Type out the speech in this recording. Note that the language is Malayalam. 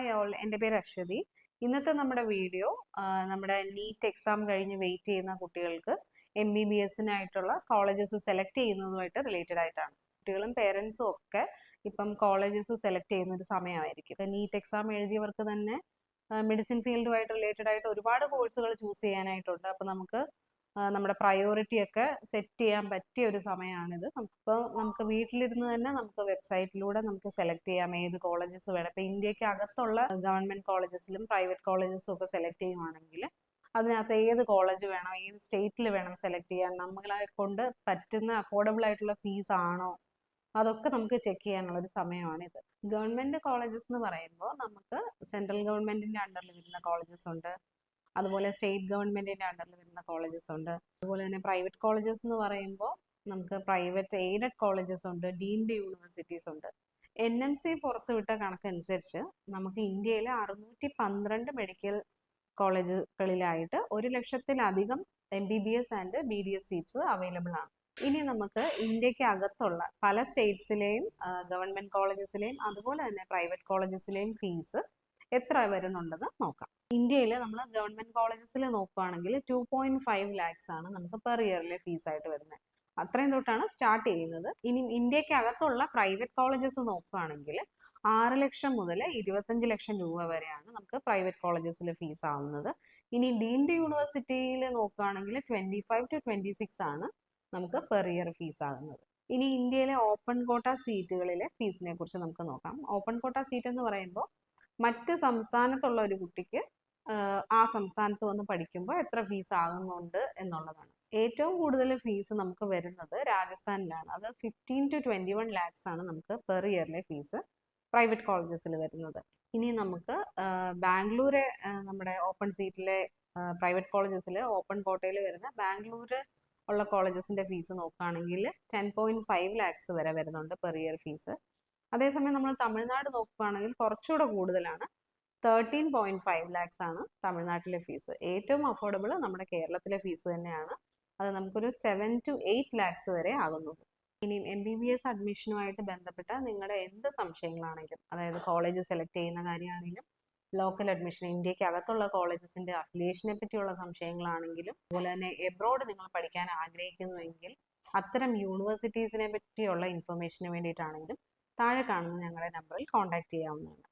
ഹായ് ഓൾ, എൻ്റെ പേര് അശ്വതി. ഇന്നത്തെ നമ്മുടെ വീഡിയോ നമ്മുടെ നീറ്റ് എക്സാം കഴിഞ്ഞ് വെയിറ്റ് ചെയ്യുന്ന കുട്ടികൾക്ക് MBBSനായിട്ടുള്ള കോളേജസ് സെലക്ട് ചെയ്യുന്നതുമായിട്ട് റിലേറ്റഡ് ആയിട്ടാണ്. കുട്ടികളും പേരൻസും ഒക്കെ ഇപ്പം കോളേജസ് സെലക്ട് ചെയ്യുന്ന ഒരു സമയമായിരിക്കും. ഇപ്പം നീറ്റ് എക്സാം എഴുതിയവർക്ക് തന്നെ മെഡിസിൻ ഫീൽഡുമായിട്ട് റിലേറ്റഡ് ആയിട്ട് ഒരുപാട് കോഴ്സുകൾ ചൂസ് ചെയ്യാനായിട്ടുണ്ട്. അപ്പം നമുക്ക് നമ്മുടെ പ്രയോറിറ്റി ഒക്കെ സെറ്റ് ചെയ്യാൻ പറ്റിയ ഒരു സമയമാണിത്. നമുക്ക് വീട്ടിലിരുന്ന് തന്നെ നമുക്ക് വെബ്സൈറ്റിലൂടെ നമുക്ക് സെലക്ട് ചെയ്യാം ഏത് കോളേജസ് വേണം. ഇപ്പം ഇന്ത്യക്ക് അകത്തുള്ള ഗവൺമെന്റ് കോളേജസിലും പ്രൈവറ്റ് കോളേജസും ഒക്കെ സെലക്ട് ചെയ്യുവാണെങ്കിൽ അതിനകത്ത് ഏത് കോളേജ് വേണം, ഏത് സ്റ്റേറ്റിൽ വേണം സെലക്ട് ചെയ്യാൻ, നമ്മളെ കൊണ്ട് പറ്റുന്ന അഫോർഡബിൾ ആയിട്ടുള്ള ഫീസ് ആണോ, അതൊക്കെ നമുക്ക് ചെക്ക് ചെയ്യാനുള്ള ഒരു സമയമാണിത്. ഗവൺമെന്റ് കോളേജസ് എന്ന് പറയുമ്പോൾ നമുക്ക് സെൻട്രൽ ഗവൺമെന്റിന്റെ അണ്ടറിൽ വരുന്ന കോളേജസ് ഉണ്ട്, അതുപോലെ സ്റ്റേറ്റ് ഗവൺമെന്റിന്റെ അണ്ടറിൽ വരുന്ന കോളേജസ് ഉണ്ട്. അതുപോലെ തന്നെ പ്രൈവറ്റ് കോളേജസ് എന്ന് പറയുമ്പോൾ നമുക്ക് പ്രൈവറ്റ് എയ്ഡഡ് കോളേജസ് ഉണ്ട്, ഡീംഡ് യൂണിവേഴ്സിറ്റീസ് ഉണ്ട്. NMC പുറത്തുവിട്ട കണക്കനുസരിച്ച് നമുക്ക് ഇന്ത്യയിൽ 612 മെഡിക്കൽ കോളേജുകളിലായിട്ട് 1,00,000-ലധികം MBBS and BDS seats available ആണ്. ഇനി നമുക്ക് ഇന്ത്യക്ക് അകത്തുള്ള പല സ്റ്റേറ്റ്സിലെയും ഗവൺമെന്റ് കോളേജസിലെയും അതുപോലെ തന്നെ പ്രൈവറ്റ് കോളേജസിലെയും ഫീസ് എത്ര വരുന്നുണ്ടെന്ന് നോക്കാം. ഇന്ത്യയിൽ നമ്മൾ ഗവൺമെന്റ് കോളേജസിൽ നോക്കുകയാണെങ്കിൽ 2.5 lakhs ആണ് നമുക്ക് പെർ ഇയറിലെ ഫീസ് ആയിട്ട് വരുന്നത്. അത്രയും തൊട്ടാണ് സ്റ്റാർട്ട് ചെയ്യുന്നത്. ഇനി ഇന്ത്യക്ക് അകത്തുള്ള പ്രൈവറ്റ് കോളേജസ് നോക്കുകയാണെങ്കിൽ 6 ലക്ഷം മുതൽ 25 ലക്ഷം രൂപ വരെയാണ് നമുക്ക് പ്രൈവറ്റ് കോളേജസിൽ ഫീസ് ആവുന്നത്. ഇനി ഡീംഡ് യൂണിവേഴ്സിറ്റിയിൽ നോക്കുകയാണെങ്കിൽ 25 to 26 ആണ് നമുക്ക് പെർ ഇയർ ഫീസ് ആകുന്നത്. ഇനി ഇന്ത്യയിലെ ഓപ്പൺ കോട്ട സീറ്റുകളിലെ ഫീസിനെ കുറിച്ച് നമുക്ക് നോക്കാം. ഓപ്പൺ കോട്ട സീറ്റ് എന്ന് പറയുമ്പോൾ മറ്റ് സംസ്ഥാനത്തുള്ള ഒരു കുട്ടിക്ക് ആ സംസ്ഥാനത്ത് വന്ന് പഠിക്കുമ്പോൾ എത്ര ഫീസ് ആകുന്നുണ്ട് എന്നുള്ളതാണ്. ഏറ്റവും കൂടുതൽ ഫീസ് നമുക്ക് വരുന്നത് രാജസ്ഥാനിലാണ്. അത് 15 to 21 lakhs ആണ് നമുക്ക് പെർ ഇയറിലെ ഫീസ് പ്രൈവറ്റ് കോളേജസിൽ വരുന്നത്. ഇനി നമുക്ക് ബാംഗ്ലൂർ നമ്മുടെ ഓപ്പൺ സീറ്റിലെ പ്രൈവറ്റ് കോളേജസിൽ ഓപ്പൺ കോട്ടയിൽ വരുന്ന ബാംഗ്ലൂർ ഉള്ള കോളേജസിന്റെ ഫീസ് നോക്കുകയാണെങ്കിൽ 10.5 lakhs വരെ വരുന്നുണ്ട് പെർ ഇയർ ഫീസ്. അതേസമയം നമ്മൾ തമിഴ്നാട് നോക്കുകയാണെങ്കിൽ കുറച്ചുകൂടെ കൂടുതലാണ്, 13.5 lakhs ആണ് തമിഴ്നാട്ടിലെ ഫീസ്. ഏറ്റവും അഫോർഡബിൾ നമ്മുടെ കേരളത്തിലെ ഫീസ് തന്നെയാണ്. അത് നമുക്കൊരു 7 to 8 lakhs വരെ ആകുന്നുണ്ട്. ഇനി MBBS അഡ്മിഷനുമായിട്ട് ബന്ധപ്പെട്ട നിങ്ങളുടെ എന്ത് സംശയങ്ങളാണെങ്കിലും, അതായത് കോളേജ് സെലക്ട് ചെയ്യുന്ന കാര്യമാണെങ്കിലും, ലോക്കൽ അഡ്മിഷൻ ഇന്ത്യക്ക് അകത്തുള്ള കോളേജസിന്റെ അഫിലിയേഷനെ പറ്റിയുള്ള സംശയങ്ങളാണെങ്കിലും, അതുപോലെ തന്നെ എബ്രോഡ് നിങ്ങൾ പഠിക്കാൻ ആഗ്രഹിക്കുന്നുവെങ്കിൽ അത്തരം യൂണിവേഴ്സിറ്റീസിനെ പറ്റിയുള്ള ഇൻഫർമേഷന് വേണ്ടിയിട്ടാണെങ്കിലും താഴെ കാണുന്ന ഞങ്ങളുടെ നമ്പറിൽ കോൺടാക്ട് ചെയ്യാവുന്നതാണ്.